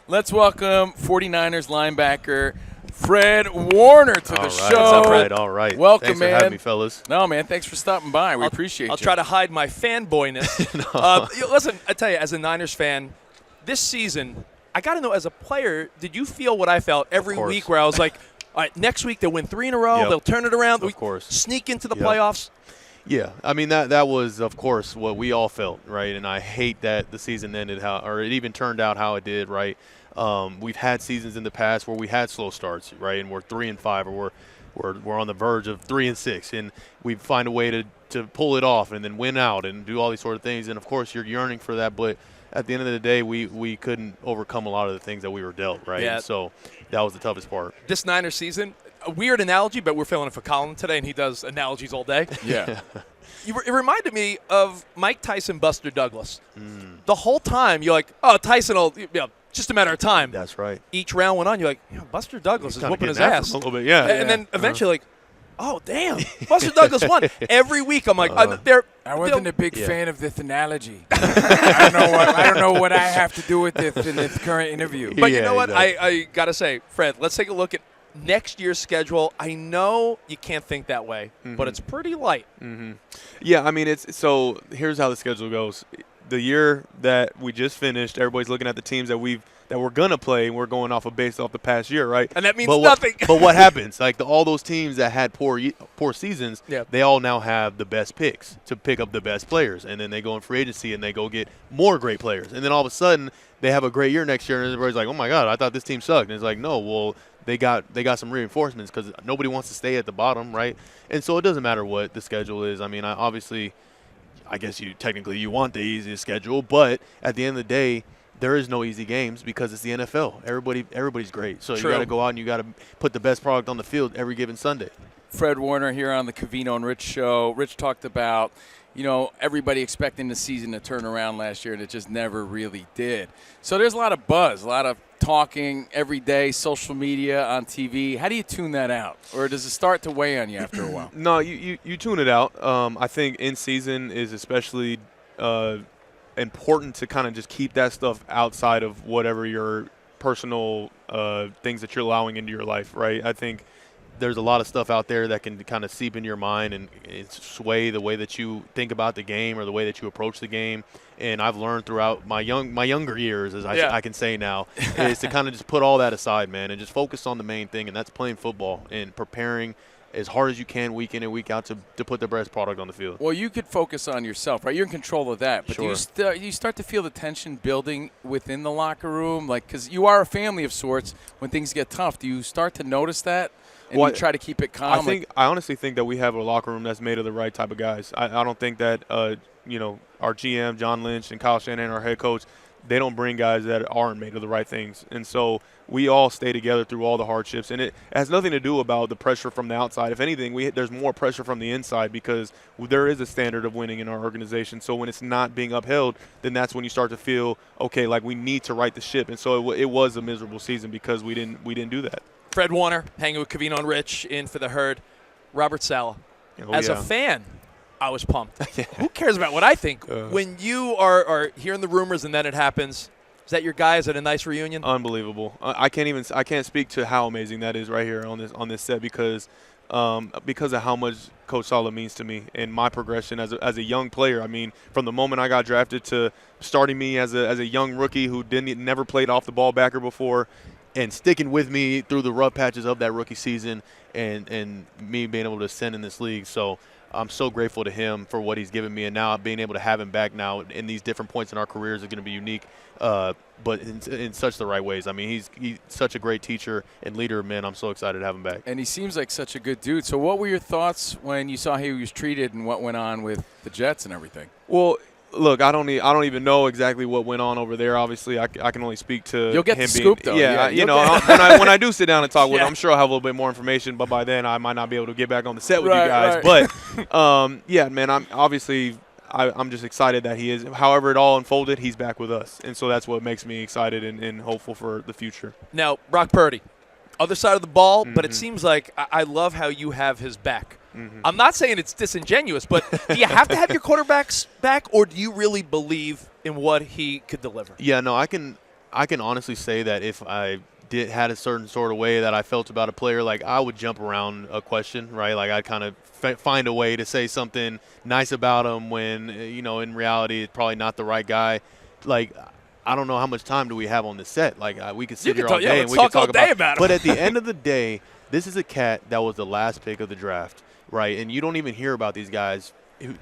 Let's welcome 49ers linebacker Fred Warner to the show. All right. Welcome, thanks man. for having me, fellas. No, man, thanks for stopping by. We appreciate you. I'll try to hide my fanboyness. Listen, I tell you, as a Niners fan, this season, I got to know, as a player, did you feel what I felt every week where I was like, all right, next week they'll win 3 in a row, they'll turn it around, of course, sneak into the playoffs? Yeah, I mean, that was, of course, what we all felt, right? And I hate that the season ended or it even turned out how it did, right? We've had seasons in the past where we had slow starts, right? And we're 3-5, or we're on the verge of 3-6, and we find a way to pull it off and then win out and do all these sort of things. And of course, you're yearning for that, but at the end of the day, we couldn't overcome a lot of the things that we were dealt, right? Yeah. And so that was the toughest part. This Niners season, a weird analogy, but we're filling it for Colin today, and he does analogies all day. Yeah. It reminded me of Mike Tyson, Buster Douglas. The whole time, you're like, oh, Tyson will, just a matter of time. That's right. Each round went on, you're like, Buster Douglas is whooping his ass. A little bit, yeah. And then eventually, like, oh, damn, Buster Douglas won. Every week, I'm like, I wasn't a big fan of this analogy. I don't know what I have to do with this in this current interview. But you know what? I got to say, Fred, let's take a look at next year's schedule. I know you can't think that way, but it's pretty light. Yeah, I mean, so here's how the schedule goes. The year that we just finished, everybody's looking at the teams that we're gonna play, and we're going based off the past year, right? And that means nothing. But what happens? Like all those teams that had poor seasons, Yeah. they all now have the best picks to pick up the best players, and then they go in free agency and they go get more great players, and then all of a sudden they have a great year next year, and everybody's like, oh my God, I thought this team sucked. And it's like, no, well, they got some reinforcements because nobody wants to stay at the bottom, right? And so it doesn't matter what the schedule is. I mean, I guess you want the easiest schedule, but at the end of the day, there is no easy games because it's the NFL. Everybody's great. So True. You got to go out and you got to put the best product on the field every given Sunday. Fred Warner here on the COVINO Rich show. Rich talked about, everybody expecting the season to turn around last year, and it just never really did. So there's a lot of buzz, a lot of talking every day, social media, on TV. How do you tune that out? Or does it start to weigh on you after a while? No, you tune it out. I think in season is especially important to kind of just keep that stuff outside of whatever your personal things that you're allowing into your life, right? I think there's a lot of stuff out there that can kind of seep into your mind and sway the way that you think about the game or the way that you approach the game. And I've learned throughout my younger years, as I can say now, is to kind of just put all that aside, man, and just focus on the main thing, and that's playing football and preparing as hard as you can week in and week out to put the best product on the field. Well, you could focus on yourself, right? You're in control of that. But Sure. do you start to feel the tension building within the locker room? Like, because you are a family of sorts, when things get tough, do you start to notice that? And you try to keep it calm? I honestly think that we have a locker room that's made of the right type of guys. I don't think that, our GM, John Lynch, and Kyle Shanahan, our head coach, they don't bring guys that aren't made of the right things. And so we all stay together through all the hardships. And it has nothing to do about the pressure from the outside. If anything, there's more pressure from the inside because there is a standard of winning in our organization. So when it's not being upheld, then that's when you start to feel, okay, like we need to right the ship. And so it was a miserable season because we didn't do that. Fred Warner, hanging with COVINO and Rich, in for the herd. Robert Salah. As a fan, I was pumped. Who cares about what I think? When you are hearing the rumors and then it happens, is that your guy? Is it a nice reunion? Unbelievable. I can't speak to how amazing that is right here on this set because of how much Coach Saleh means to me and my progression as a young player. I mean, from the moment I got drafted to starting me as a young rookie who never played off the ball backer before, and sticking with me through the rough patches of that rookie season and me being able to ascend in this league. So I'm so grateful to him for what he's given me, and now being able to have him back now in these different points in our careers is going to be unique, but in such the right ways. I mean, he's such a great teacher and leader of men. I'm so excited to have him back. And he seems like such a good dude. So what were your thoughts when you saw how he was treated and what went on with the Jets and everything? Well, look, I don't even know exactly what went on over there. Obviously, I can only speak to You'll get him the scoop, though. Yeah, when I do sit down and talk with him, I'm sure I'll have a little bit more information. But by then, I might not be able to get back on the set with you guys. Right. But yeah, man, I'm just excited that he is. However it all unfolded, he's back with us, and so that's what makes me excited and hopeful for the future. Now, Brock Purdy, other side of the ball, but it seems like I love how you have his back. I'm not saying it's disingenuous, but do you have to have your quarterbacks back, or do you really believe in what he could deliver? Yeah, no, I can I can honestly say that if I had a certain sort of way that I felt about a player, like I would jump around a question, right? Like I'd kind of find a way to say something nice about him when, in reality, it's probably not the right guy. Like, I don't know how much time do we have on the set. Like, we could sit here all day and we could talk about him. But at the end of the day, this is a cat that was the last pick of the draft, right? And you don't even hear about these guys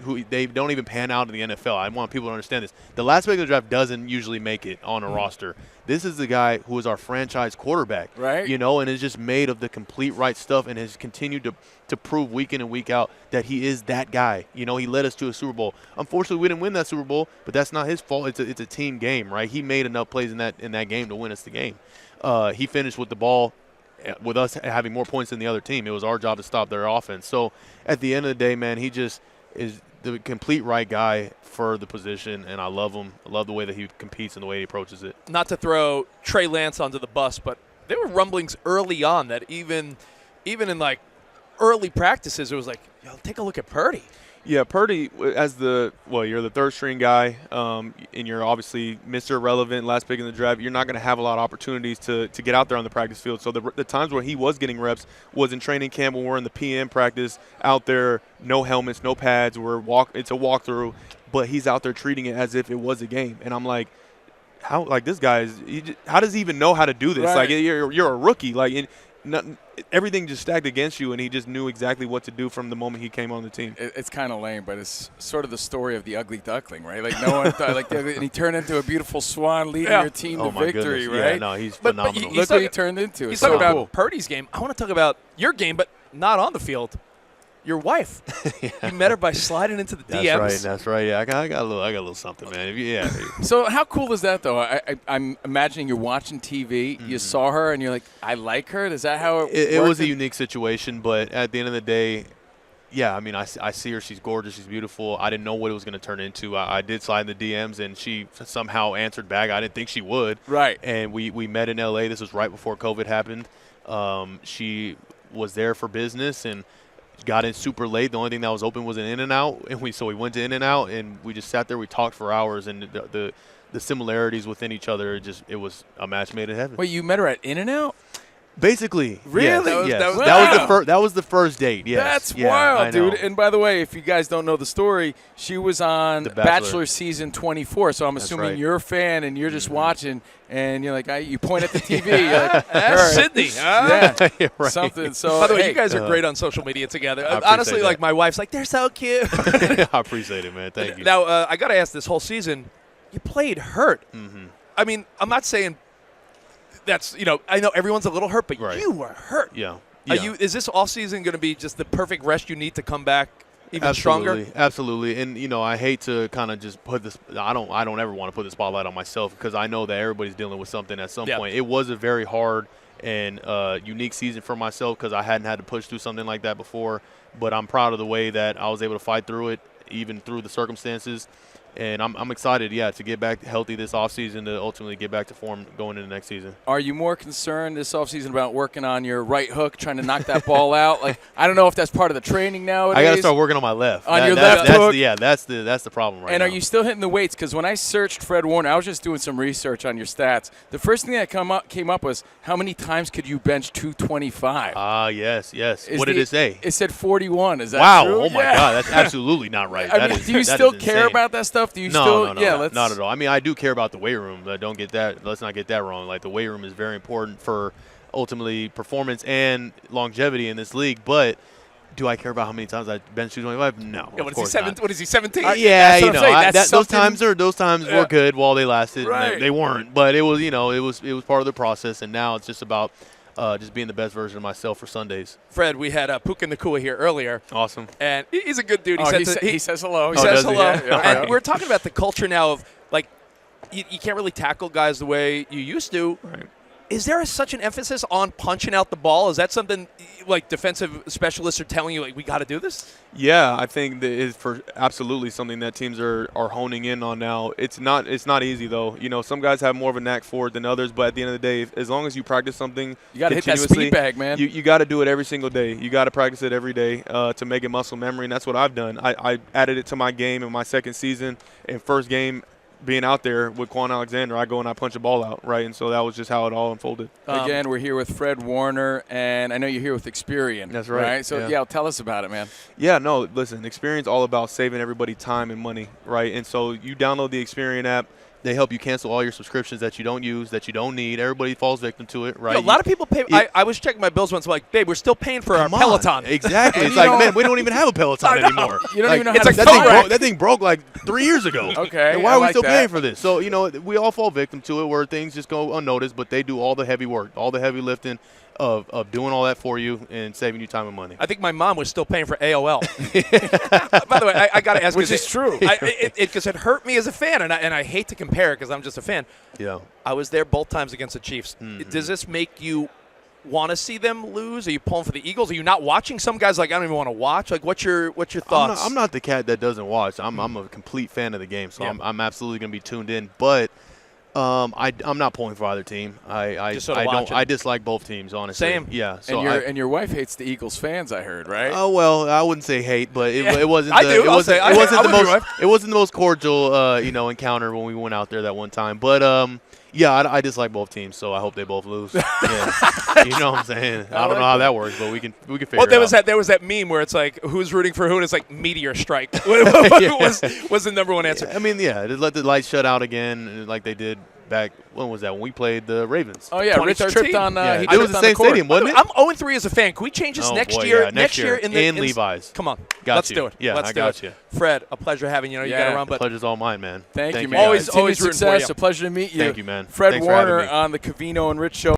who they don't even pan out in the NFL. I want people to understand this. The last pick of the draft doesn't usually make it on a roster. This is the guy who is our franchise quarterback, right? And is just made of the complete right stuff and has continued to prove week in and week out that he is that guy. He led us to a Super Bowl. Unfortunately, we didn't win that Super Bowl, but that's not his fault. It's a team game, right? He made enough plays in that game to win us the game. He finished with the ball with us having more points than the other team. It was our job to stop their offense. So at the end of the day, man, he just is the complete right guy for the position, and I love him. I love the way that he competes and the way he approaches it. Not to throw Trey Lance onto the bus, but there were rumblings early on that even in like early practices, it was like, take a look at Purdy. Yeah, Purdy, you're the third string guy, and you're obviously Mr. Irrelevant, last pick in the draft. You're not going to have a lot of opportunities to get out there on the practice field. So the times where he was getting reps was in training camp when we're in the PM practice, out there, no helmets, no pads, it's a walkthrough, but he's out there treating it as if it was a game. And I'm like, how does he even know how to do this? Right. Like, you're a rookie. Everything just stacked against you, and he just knew exactly what to do from the moment he came on the team. It's kind of lame, but it's sort of the story of the ugly duckling, right? Like no one thought, and he turned into a beautiful swan leading your team to victory, goodness. right? Yeah, no, he's phenomenal. Look what he turned into. You So talk about cool. Purdy's game. I want to talk about your game, but not on the field. Your wife. Yeah. You met her by sliding into the DMs. That's right. Yeah, I got a little something, man. So how cool is that, though? I'm imagining you're watching TV, you saw her, and you're like, I like her? Is that how it was a unique situation, but at the end of the day, yeah, I mean, I see her. She's gorgeous. She's beautiful. I didn't know what it was going to turn into. I did slide in the DMs, and she somehow answered back. I didn't think she would. Right. And we met in L.A. This was right before COVID happened. She was there for business and got in super late. The only thing that was open was an In-N-Out, and we went to In-N-Out, and we just sat there. We talked for hours, and the similarities within each other, it was a match made in heaven. Wait, you met her at In-N-Out? Basically, really? Yes. Wow. That was the first date. Yes. That's yeah, wild, dude. And by the way, if you guys don't know the story, she was on The Bachelor season 24. So I'm assuming right. you're a fan and you're just watching, and you're like, you point at the TV. You're like, That's Sydney. Yeah, right. something. So by the way, hey, you guys are great on social media together. I appreciate Honestly, that. like my wife's like, they're so cute. I appreciate it, man. Thank you. Now, I got to ask, this whole season, you played hurt. Mm-hmm. I mean, I'm not saying that's, I know everyone's a little hurt, but Right. you were hurt. Yeah. Is this offseason going to be just the perfect rest you need to come back even stronger? Absolutely. And, I hate to kind of just put this – I don't ever want to put the spotlight on myself because I know that everybody's dealing with something at some point. It was a very hard and unique season for myself because I hadn't had to push through something like that before. But I'm proud of the way that I was able to fight through it, even through the circumstances. And I'm excited, to get back healthy this offseason to ultimately get back to form going into next season. Are you more concerned this offseason about working on your right hook, trying to knock that ball out? Like, I don't know if that's part of the training nowadays. I got to start working on my left. On your left hook? That's the problem right now. And are you still hitting the weights? Because when I searched Fred Warner, I was just doing some research on your stats. The first thing that came up was how many times could you bench 225? Yes. What did it say? It said 41. Is that true? Oh, my God. That's absolutely not right. Do you still care about that stuff? Do you No, Yeah, not at all. I mean, I do care about the weight room. Don't get that. Let's not get that wrong. Like, the weight room is very important for ultimately performance and longevity in this league. But do I care about how many times I bench 225? No. Yeah, what is he, 17? Yeah, Those times were good while they lasted. Right. And they weren't, but it was it was part of the process. And now it's just about just being the best version of myself for Sundays. Fred, we had Puka Nakua here earlier. Awesome. And he's a good dude. He says hello. He says hello. Yeah. And we're talking about the culture now of, like, you can't really tackle guys the way you used to. Right. Is there such an emphasis on punching out the ball? Is that something, like, defensive specialists are telling you, like, we got to do this? Yeah, I think that is for absolutely something that teams are honing in on now. It's not easy, though. Some guys have more of a knack for it than others, but at the end of the day, as long as you practice something You got to hit that continuously, speed bag, man. You got to do it every single day. You got to practice it every day to make it muscle memory, and that's what I've done. I added it to my game in my second season. In first game, being out there with Quan Alexander, I go and I punch a ball out, right? And so that was just how it all unfolded. Again, we're here with Fred Warner, and I know you're here with Experian. That's right. So, yeah, tell us about it, man. Yeah, no, listen, Experian's all about saving everybody time and money, right? And so you download the Experian app. They help you cancel all your subscriptions that you don't use, that you don't need. Everybody falls victim to it, right? A lot of people pay. I was checking my bills once. I'm like, babe, we're still paying for our Peloton. Exactly. It's like, man, we don't even have a Peloton anymore. You don't even know it's how like that thing broke like 3 years ago. Okay. And why are we still paying for this? So, we all fall victim to it where things just go unnoticed, but they do all the heavy work, all the heavy lifting of doing all that for you and saving you time and money. I think my mom was still paying for AOL. By the way, I got to ask, which is true, because it hurt me as a fan, and I hate to compare it because I'm just a fan. Yeah, I was there both times against the Chiefs. Mm-hmm. Does this make you want to see them lose? Are you pulling for the Eagles? Are you not watching? Some guys like, I don't even want to watch. Like, what's your thoughts? I'm not the cat that doesn't watch. I'm a complete fan of the game, so I'm absolutely going to be tuned in. But I'm not pulling for either team. I dislike both teams, honestly. Same. Yeah. So and your wife hates the Eagles fans, I heard, right? Oh well, I wouldn't say hate, but it wasn't. It wasn't the most cordial encounter when we went out there that one time. But I dislike both teams, so I hope they both lose. Yeah. You know what I'm saying? I don't know how that works, but we can figure it out. There was that meme where it's like, who's rooting for who, and it's like meteor strike was the number one answer. I mean, just let the lights shut out again, like they did back. When was that? When we played the Ravens. Oh yeah, Rich tripped on. It was the same stadium, wasn't it? I'm 0-3 as a fan. Can we change this next year? Next year in Levi's. Come on, let's do it. Yeah, let's do it. You. Fred, a pleasure having you. You got to run, but the pleasure's all mine, man. Thank you, man. Always rooting success. For you. A pleasure to meet you. Thank you, man. Fred Thanks Warner on the COVINO and Rich Show.